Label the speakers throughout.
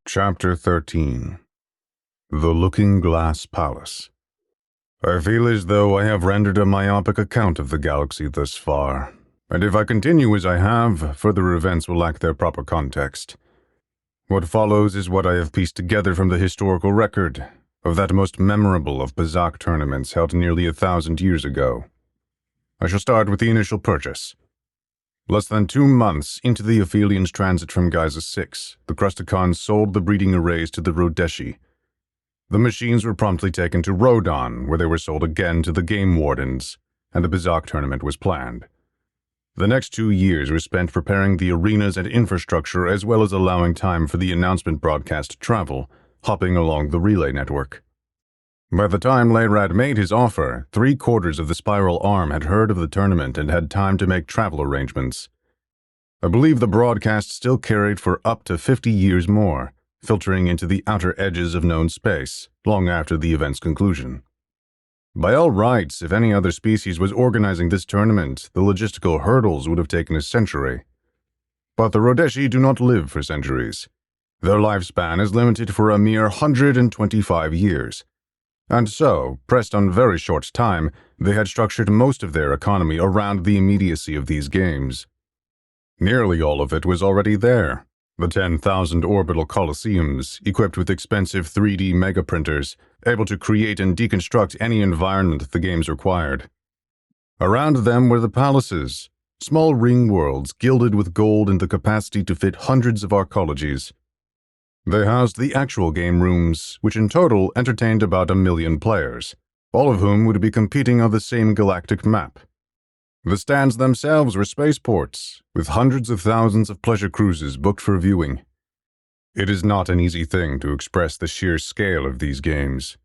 Speaker 1: Chapter 13 The Looking Glass Palace. I feel as though I have rendered a myopic account of the galaxy thus far, and if I continue as I have, further events will lack their proper context. What follows is what I have pieced together from the historical record of that most memorable of Bazak tournaments held nearly 1,000 years ago. I shall start with the initial purchase. Less than 2 months into the Aphelians' transit from Giza 6, the Crusticons sold the breeding arrays to the Rodeshi. The machines were promptly taken to Rodon, where they were sold again to the Game Wardens, and the Bazak tournament was planned. The next 2 years were spent preparing the arenas and infrastructure as well as allowing time for the announcement broadcast to travel, hopping along the relay network. By the time Layrad made his offer, 3/4 of the Spiral Arm had heard of the tournament and had time to make travel arrangements. I believe the broadcast still carried for up to 50 years more, filtering into the outer edges of known space, long after the event's conclusion. By all rights, if any other species was organizing this tournament, the logistical hurdles would have taken a century. But the Rodeshi do not live for centuries. Their lifespan is limited for a mere 125 years. And so, pressed on very short time, they had structured most of their economy around the immediacy of these games. Nearly all of it was already there. The 10,000 orbital coliseums, equipped with expensive 3D megaprinters, able to create and deconstruct any environment the games required. Around them were the palaces, small ring worlds gilded with gold and the capacity to fit hundreds of arcologies. They housed the actual game rooms, which in total entertained about 1 million players, all of whom would be competing on the same galactic map. The stands themselves were spaceports, with hundreds of thousands of pleasure cruises booked for viewing. It is not an easy thing to express the sheer scale of these games.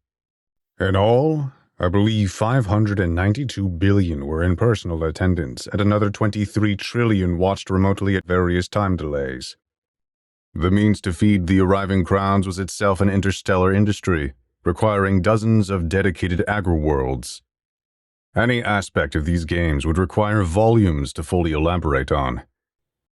Speaker 1: In all, I believe 592 billion were in personal attendance, and another 23 trillion watched remotely at various time delays. The means to feed the arriving crowds was itself an interstellar industry, requiring dozens of dedicated agri-worlds. Any aspect of these games would require volumes to fully elaborate on.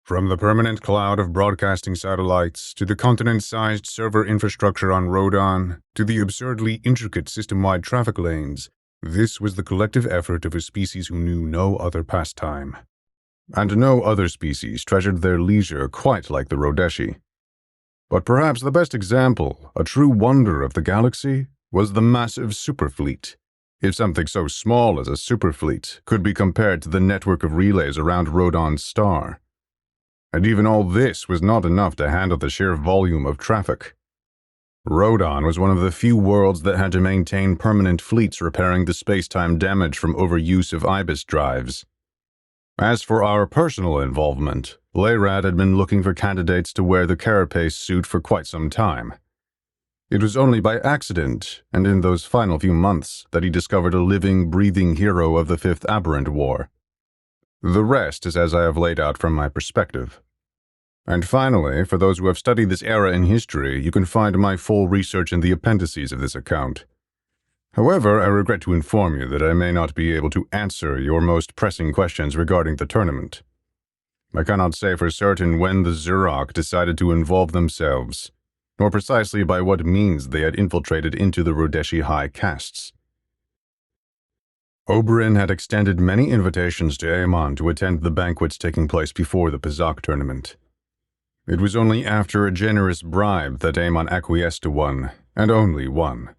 Speaker 1: From the permanent cloud of broadcasting satellites, to the continent-sized server infrastructure on Rodon, to the absurdly intricate system-wide traffic lanes, this was the collective effort of a species who knew no other pastime. And no other species treasured their leisure quite like the Rodeshi. But perhaps the best example, a true wonder of the galaxy, was the massive superfleet. If something so small as a superfleet could be compared to the network of relays around Rodon's star. And even all this was not enough to handle the sheer volume of traffic. Rodon was one of the few worlds that had to maintain permanent fleets repairing the space-time damage from overuse of IBIS drives. As for our personal involvement, Layrad had been looking for candidates to wear the carapace suit for quite some time. It was only by accident, and in those final few months, that he discovered a living, breathing hero of the Fifth Aberrant War. The rest is as I have laid out from my perspective. And finally, for those who have studied this era in history, you can find my full research in the appendices of this account. However, I regret to inform you that I may not be able to answer your most pressing questions regarding the tournament. I cannot say for certain when the Zurok decided to involve themselves, nor precisely by what means they had infiltrated into the Rodeshi high castes. Oberyn had extended many invitations to Aemon to attend the banquets taking place before the Bazak tournament. It was only after a generous bribe that Aemon acquiesced to one, and only one.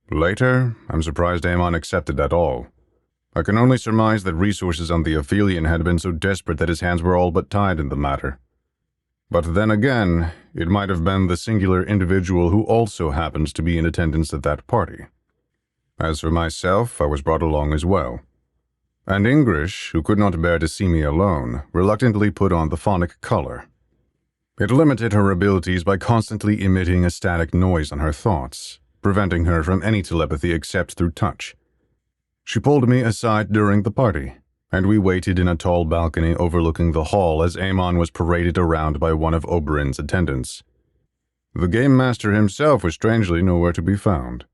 Speaker 1: Later, I'm surprised Aemon accepted at all. I can only surmise that resources on the Aphelion had been so desperate that his hands were all but tied in the matter. But then again, it might have been the singular individual who also happens to be in attendance at that party. As for myself, I was brought along as well. And Ingrish, who could not bear to see me alone, reluctantly put on the phonic color. It limited her abilities by constantly emitting a static noise on her thoughts, preventing her from any telepathy except through touch. She pulled me aside during the party, and we waited in a tall balcony overlooking the hall as Aemon was paraded around by one of Oberyn's attendants. The game master himself was strangely nowhere to be found.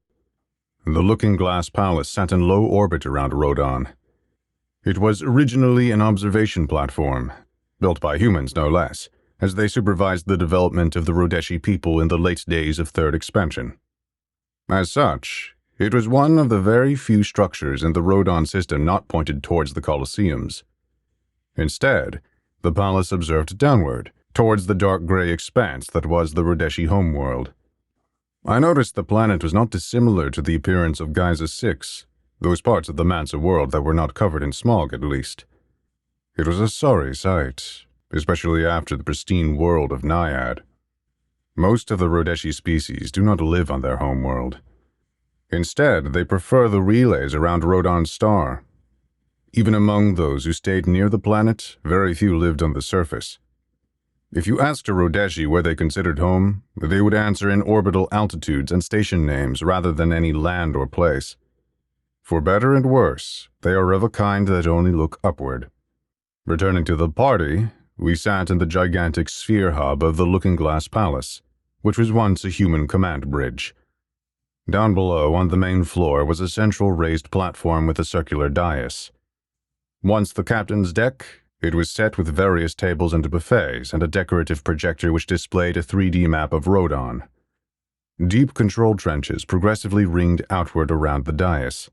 Speaker 1: The Looking Glass Palace sat in low orbit around Rodon. It was originally an observation platform, built by humans no less, as they supervised the development of the Rodeshi people in the late days of Third Expansion. As such, it was one of the very few structures in the Rodon system not pointed towards the Colosseums. Instead, the palace observed downward, towards the dark gray expanse that was the Rodeshi homeworld. I noticed the planet was not dissimilar to the appearance of Giza 6, those parts of the Mansa world that were not covered in smog at least. It was a sorry sight, especially after the pristine world of Naiad. Most of the Rodeshi species do not live on their homeworld. Instead, they prefer the relays around Rodon's star. Even among those who stayed near the planet, very few lived on the surface. If you asked a Rodeshi where they considered home, they would answer in orbital altitudes and station names rather than any land or place. For better and worse, they are of a kind that only look upward. Returning to the party, we sat in the gigantic sphere hub of the Looking-Glass Palace, which was once a human command bridge. Down below on the main floor was a central raised platform with a circular dais. Once the captain's deck, it was set with various tables and buffets and a decorative projector which displayed a 3D map of Rodon. Deep control trenches progressively ringed outward around the dais.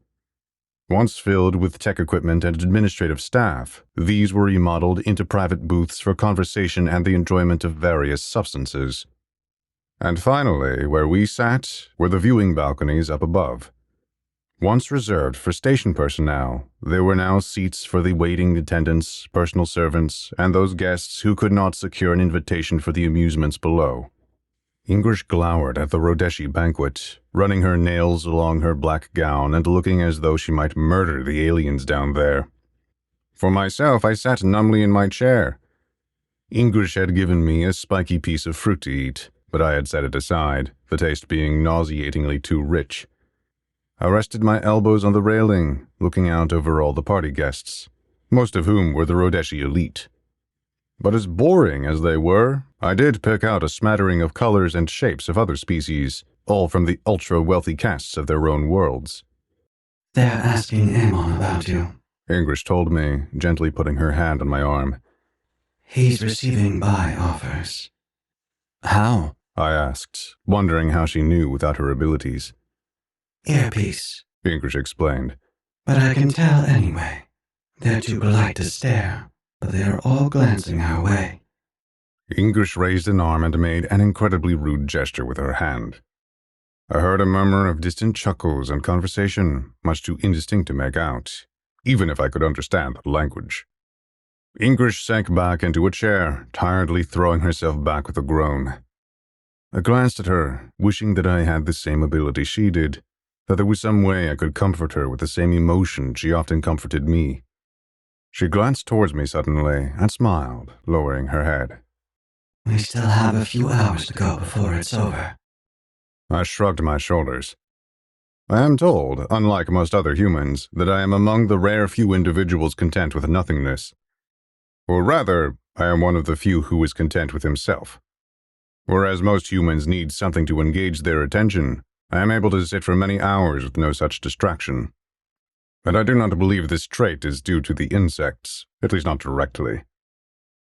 Speaker 1: Once filled with tech equipment and administrative staff, these were remodeled into private booths for conversation and the enjoyment of various substances. And finally, where we sat, were the viewing balconies up above. Once reserved for station personnel, there were now seats for the waiting attendants, personal servants, and those guests who could not secure an invitation for the amusements below. Ingrish glowered at the Rodeshi banquet, running her nails along her black gown and looking as though she might murder the aliens down there. For myself, I sat numbly in my chair. Ingrish had given me a spiky piece of fruit to eat, but I had set it aside, the taste being nauseatingly too rich. I rested my elbows on the railing, looking out over all the party guests, most of whom were the Rodeshi elite. But as boring as they were, I did pick out a smattering of colors and shapes of other species, all from the ultra-wealthy castes of their own worlds.
Speaker 2: "They're asking Amon about you,"
Speaker 1: Ingrish told me, gently putting her hand on my arm.
Speaker 2: "He's receiving buy offers."
Speaker 1: "How?" I asked, wondering how she knew without her abilities.
Speaker 2: "Earpiece,"
Speaker 1: Ingrish explained.
Speaker 2: "But I can tell anyway. They're too polite to stare, but they are all glancing our way."
Speaker 1: Ingrish raised an arm and made an incredibly rude gesture with her hand. I heard a murmur of distant chuckles and conversation, much too indistinct to make out, even if I could understand the language. Ingrish sank back into a chair, tiredly throwing herself back with a groan. I glanced at her, wishing that I had the same ability she did, that there was some way I could comfort her with the same emotion she often comforted me. She glanced towards me suddenly and smiled, lowering her head.
Speaker 2: "We still have a few hours to go before it's over."
Speaker 1: I shrugged my shoulders. I am told, unlike most other humans, that I am among the rare few individuals content with nothingness. Or rather, I am one of the few who is content with himself. Whereas most humans need something to engage their attention, I am able to sit for many hours with no such distraction. And I do not believe this trait is due to the insects, at least not directly.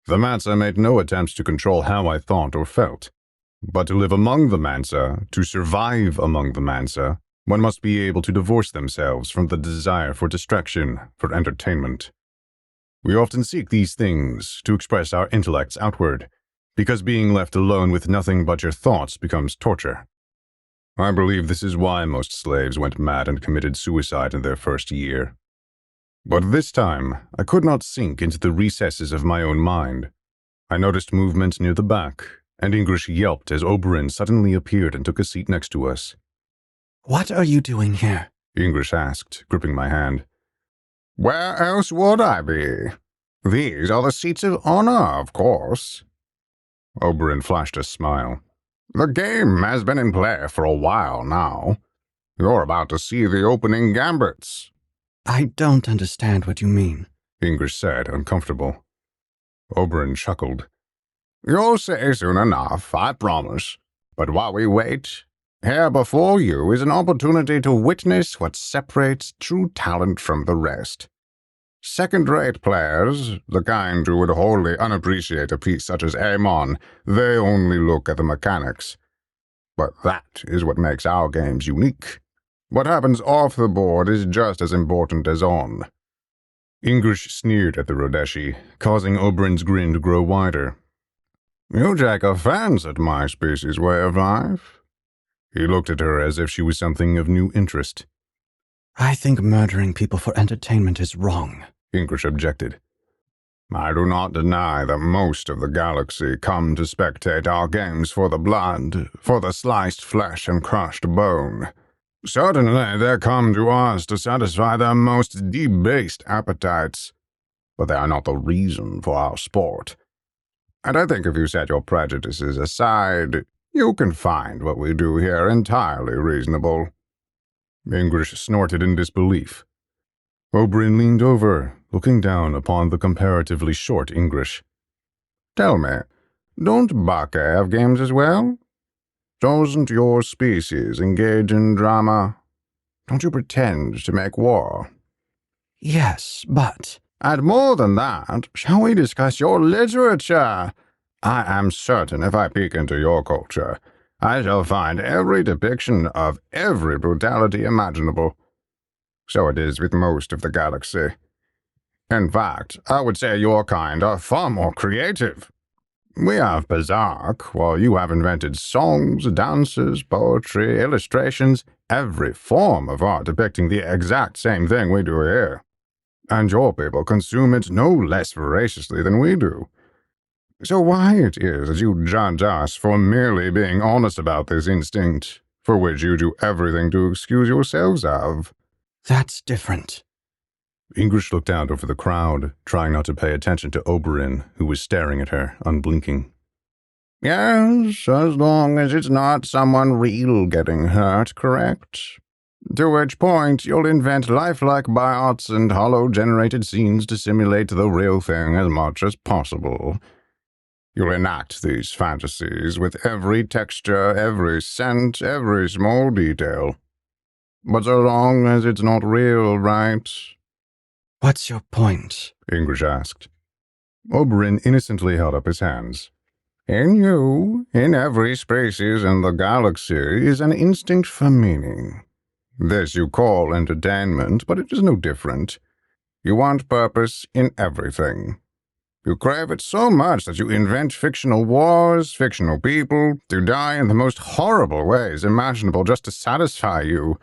Speaker 1: The Mansa made no attempts to control how I thought or felt. But to live among the Mansa, to survive among the Mansa, one must be able to divorce themselves from the desire for distraction, for entertainment. We often seek these things to express our intellects outward, because being left alone with nothing but your thoughts becomes torture. I believe this is why most slaves went mad and committed suicide in their first year. But this time, I could not sink into the recesses of my own mind. I noticed movement near the back, and Ingrish yelped as Oberyn suddenly appeared and took a seat next to us.
Speaker 2: "What are you doing here?"
Speaker 1: Ingrish asked, gripping my hand. "Where else would I be? These are the seats of honor, of course." Oberyn flashed a smile. "The game has been in play for a while now. You're about to see the opening gambits."
Speaker 2: "I don't understand what you mean,"
Speaker 1: Ingrish said, uncomfortable. Oberyn chuckled. "You'll see soon enough, I promise. But while we wait, here before you is an opportunity to witness what separates true talent from the rest. Second-rate players, the kind who would wholly unappreciate a piece such as Amon, they only look at the mechanics. But that is what makes our games unique. What happens off the board is just as important as on. English sneered at the Rodeshi, causing Oberyn's grin to grow wider. You take offense at my species' way of life? He looked at her as if she was something of new interest.
Speaker 2: I think murdering people for entertainment is wrong,
Speaker 1: English objected. I do not deny that most of the galaxy come to spectate our games for the blood, for the sliced flesh and crushed bone. Certainly they come to us to satisfy their most debased appetites, but they are not the reason for our sport. And I think if you set your prejudices aside, you can find what we do here entirely reasonable. English snorted in disbelief. Oberyn leaned over, looking down upon the comparatively short English. Tell me, don't Bacche have games as well? Doesn't your species engage in drama? Don't you pretend to make war?
Speaker 2: Yes, but...
Speaker 1: And more than that, shall we discuss your literature? I am certain if I peek into your culture, I shall find every depiction of every brutality imaginable. So it is with most of the galaxy. In fact, I would say your kind are far more creative. We have Berserk, while you have invented songs, dances, poetry, illustrations, every form of art depicting the exact same thing we do here. And your people consume it no less voraciously than we do. So why it is that you judge us for merely being honest about this instinct, for which you do everything to excuse yourselves of?
Speaker 2: That's different.
Speaker 1: English looked out over the crowd, trying not to pay attention to Oberyn, who was staring at her, unblinking. Yes, as long as it's not someone real getting hurt, correct? To which point you'll invent lifelike biots and hollow-generated scenes to simulate the real thing as much as possible. You'll enact these fantasies with every texture, every scent, every small detail. But so long as it's not real, right?
Speaker 2: What's your point?
Speaker 1: English asked. Oberyn innocently held up his hands. In you, in every species in the galaxy, is an instinct for meaning. This you call entertainment, but it is no different. You want purpose in everything. You crave it so much that you invent fictional wars, fictional people, to die in the most horrible ways imaginable just to satisfy you,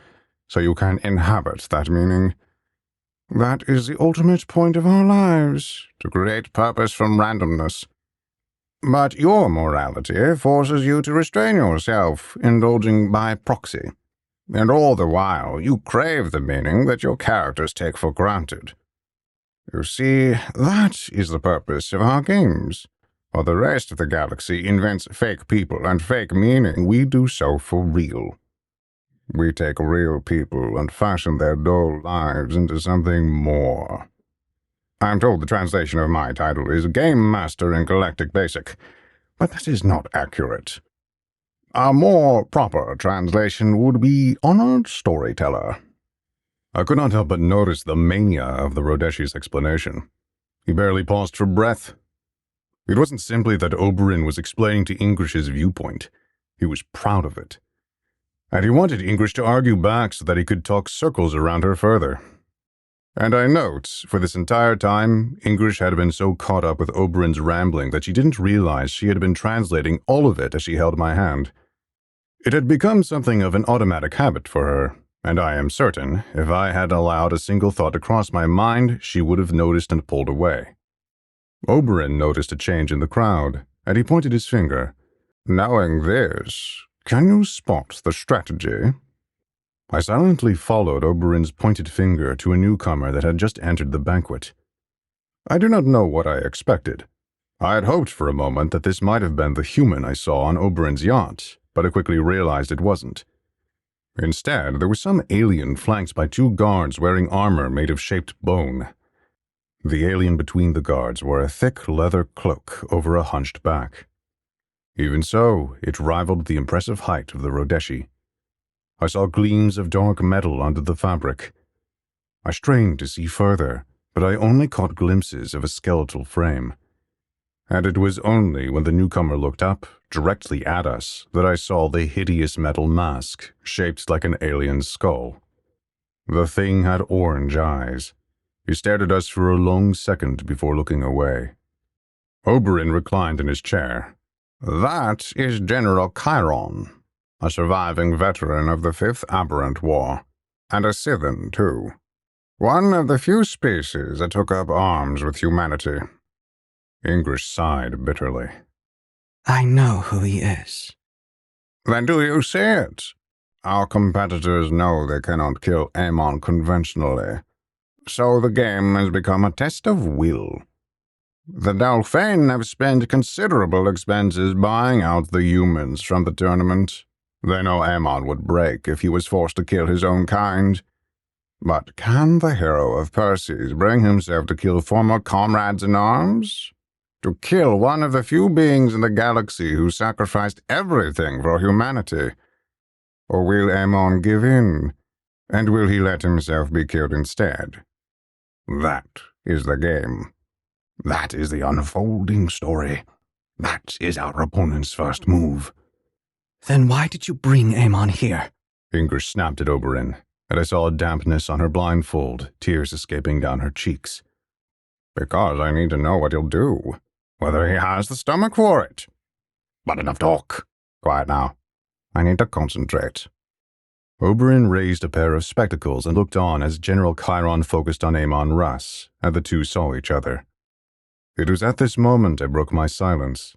Speaker 1: so you can inhabit that meaning. That is the ultimate point of our lives, to create purpose from randomness. But your morality forces you to restrain yourself, indulging by proxy. And all the while, you crave the meaning that your characters take for granted. You see, that is the purpose of our games. While the rest of the galaxy invents fake people and fake meaning, we do so for real. We take real people and fashion their dull lives into something more. I'm told the translation of my title is Game Master in Galactic Basic, but that is not accurate. A more proper translation would be Honored Storyteller. I could not help but notice the mania of the Rodeshi's explanation. He barely paused for breath. It wasn't simply that Oberyn was explaining to English's viewpoint. He was proud of it. And he wanted English to argue back so that he could talk circles around her further. And I note, for this entire time, English had been so caught up with Oberyn's rambling that she didn't realize she had been translating all of it as she held my hand. It had become something of an automatic habit for her, and I am certain, if I had allowed a single thought to cross my mind, she would have noticed and pulled away. Oberyn noticed a change in the crowd, and he pointed his finger. Knowing this, can you spot the strategy? I silently followed Oberyn's pointed finger to a newcomer that had just entered the banquet. I do not know what I expected. I had hoped for a moment that this might have been the human I saw on Oberyn's yacht, but I quickly realized it wasn't. Instead, there was some alien flanked by two guards wearing armor made of shaped bone. The alien between the guards wore a thick leather cloak over a hunched back. Even so, it rivaled the impressive height of the Rodeshi. I saw gleams of dark metal under the fabric. I strained to see further, but I only caught glimpses of a skeletal frame. And it was only when the newcomer looked up, directly at us, that I saw the hideous metal mask, shaped like an alien skull. The thing had orange eyes. He stared at us for a long second before looking away. Oberyn reclined in his chair. "That is General Chiron, a surviving veteran of the Fifth Aberrant War, and a Scythian, too. One of the few species that took up arms with humanity." English sighed bitterly.
Speaker 2: I know who he is.
Speaker 1: "Then do you see it? Our competitors know they cannot kill Aemon conventionally, so the game has become a test of will. The Dalfane have spent considerable expenses buying out the humans from the tournament. They know Aemon would break if he was forced to kill his own kind. But can the hero of Perseus bring himself to kill former comrades in arms? To kill one of the few beings in the galaxy who sacrificed everything for humanity? Or will Aemon give in, and will he let himself be killed instead? That is the game. That is the unfolding story. That is our opponent's first move."
Speaker 2: Then why did you bring Aemon here?
Speaker 1: English snapped at Oberyn, and I saw a dampness on her blindfold, tears escaping down her cheeks. "Because I need to know what he'll do, whether he has the stomach for it. But enough talk. Quiet now. I need to concentrate." Oberyn raised a pair of spectacles and looked on as General Chiron focused on Aemon Russ, and the two saw each other. It was at this moment I broke my silence.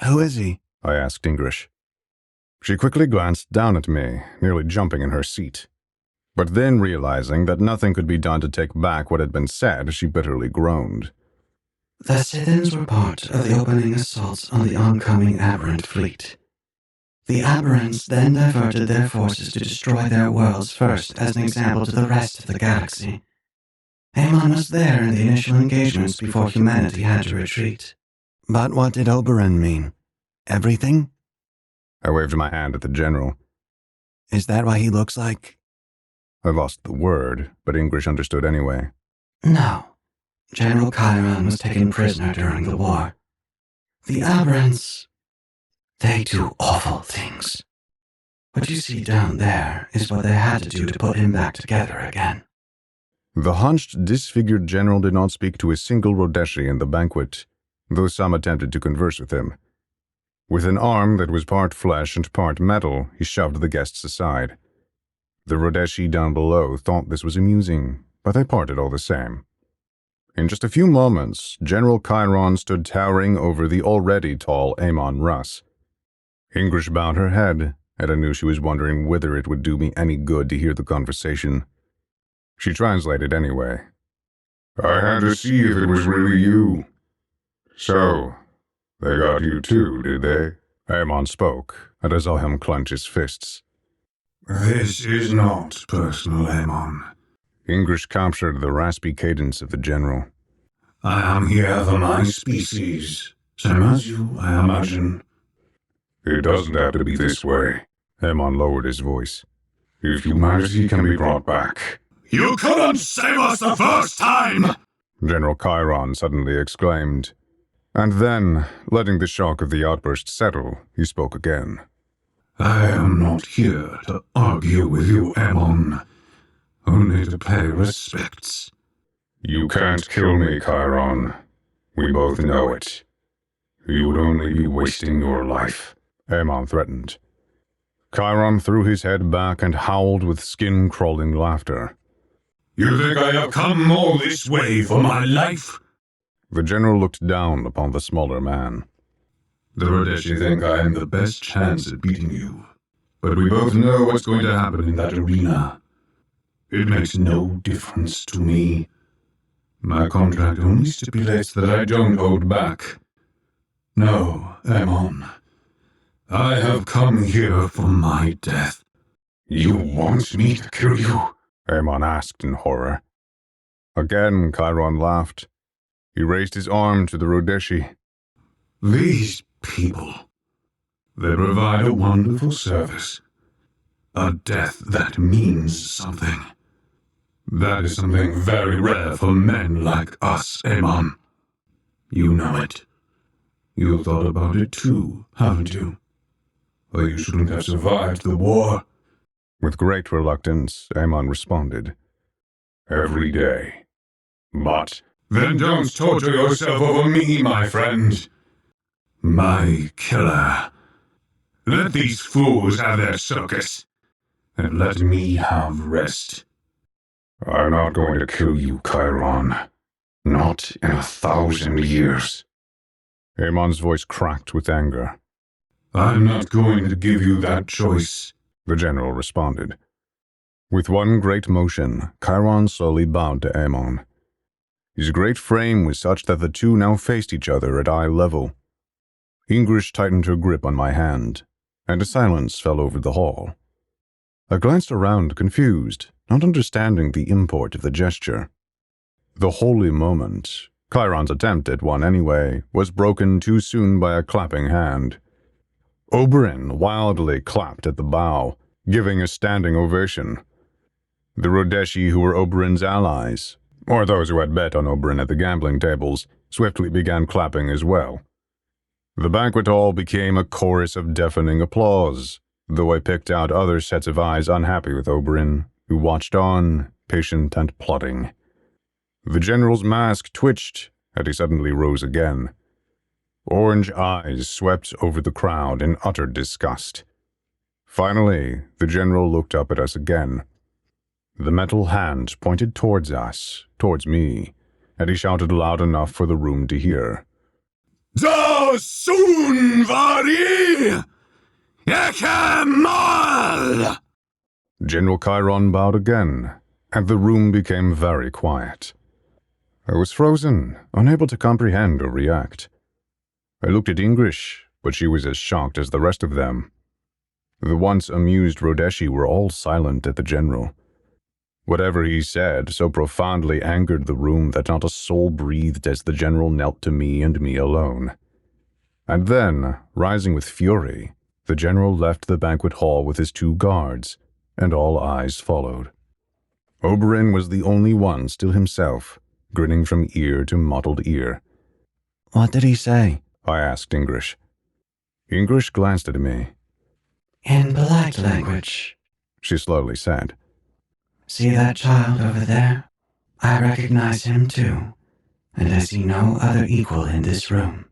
Speaker 2: Who is he?
Speaker 1: I asked English. She quickly glanced down at me, nearly jumping in her seat. But then, realizing that nothing could be done to take back what had been said, she bitterly groaned.
Speaker 2: The Scythians were part of the opening assaults on the oncoming Aberrant fleet. The Aberrants then diverted their forces to destroy their worlds first as an example to the rest of the galaxy. Aemon was there in the initial engagements before humanity had to retreat.
Speaker 3: But what did Oberyn mean? Everything?
Speaker 1: I waved my hand at the general.
Speaker 3: Is that why he looks like...
Speaker 1: I lost the word, but English understood anyway.
Speaker 2: No. General Chiron was taken prisoner during the war. The Aberrants, they do awful things. What you see down there is what they had to do to put him back together again.
Speaker 1: The hunched, disfigured general did not speak to a single Rodeshi in the banquet, though some attempted to converse with him. With an arm that was part flesh and part metal, he shoved the guests aside. The Rodeshi down below thought this was amusing, but they parted all the same. In just a few moments, General Chiron stood towering over the already tall Aemon Russ. English bowed her head, and I knew she was wondering whether it would do me any good to hear the conversation. She translated anyway. "I had to see if it was really you." "So, they got you too, did they?" Aemon spoke, and I saw him clench his fists.
Speaker 4: "This is not personal, Aemon."
Speaker 1: English captured the raspy cadence of the general.
Speaker 4: "I am here for my species, same as you, I imagine."
Speaker 1: "It doesn't have to be this way." Aemon lowered his voice. "If humanity can be brought back..."
Speaker 4: "You couldn't save us the first time!"
Speaker 1: General Chiron suddenly exclaimed. And then, letting the shock of the outburst settle, he spoke again.
Speaker 4: "I am not here to argue with you, Aemon. Only to pay respects."
Speaker 1: "You can't kill me, Chiron. We both know it. You would only be wasting your life," Aemon threatened. Chiron threw his head back and howled with skin-crawling laughter.
Speaker 4: "You think I have come all this way for my life?"
Speaker 1: The general looked down upon the smaller man.
Speaker 4: "The Rodeshi think I am the best chance at beating you. But we both know what's going to happen in that arena. It makes no difference to me. My contract only stipulates that I don't hold back. No, Aemon. I have come here for my death."
Speaker 1: "You want me to kill you?" Aemon asked in horror. Again, Chiron laughed. He raised his arm to the Rodeshi.
Speaker 4: "These people, they provide a wonderful service. A death that means something. That is something very rare for men like us, Amon. You know it. You thought about it too, haven't you? Or you shouldn't have survived the war.
Speaker 1: With great reluctance, Amon responded.
Speaker 4: Every day. But then don't torture yourself over me, my friend. My killer. Let these fools have their circus, and let me have rest.
Speaker 1: I'm not going to kill you, Chiron. Not in 1,000 years. Amon's voice cracked with anger.
Speaker 4: I'm not going to give you that choice,
Speaker 1: the general responded. With one great motion, Chiron slowly bowed to Amon. His great frame was such that the two now faced each other at eye level. Ingrish tightened her grip on my hand, and a silence fell over the hall. I glanced around, confused, not understanding the import of the gesture. The holy moment, Chiron's attempt at one anyway, was broken too soon by a clapping hand. Oberyn wildly clapped at the bow, giving a standing ovation. The Rodeshi who were Oberyn's allies, or those who had bet on Oberyn at the gambling tables, swiftly began clapping as well. The banquet hall became a chorus of deafening applause, though I picked out other sets of eyes unhappy with Oberyn, who watched on, patient and plotting. The general's mask twitched, and he suddenly rose again. Orange eyes swept over the crowd in utter disgust. Finally, the general looked up at us again. The metal hand pointed towards us, towards me, and he shouted loud enough for the room to hear.
Speaker 4: Da sun vari! Mal!
Speaker 1: General Chiron bowed again, and the room became very quiet. I was frozen, unable to comprehend or react. I looked at Ingrish, but she was as shocked as the rest of them. The once amused Rodeshi were all silent at the general. Whatever he said so profoundly angered the room that not a soul breathed as the general knelt to me and me alone. And then, rising with fury, the general left the banquet hall with his 2 guards, and all eyes followed. Oberyn was the only one still himself, grinning from ear to mottled ear.
Speaker 3: What did he say?
Speaker 1: I asked Ingrish. Ingrish glanced at me.
Speaker 2: In polite language,
Speaker 1: She slowly said.
Speaker 2: See that child over there? I recognize him too, and I see no other equal in this room.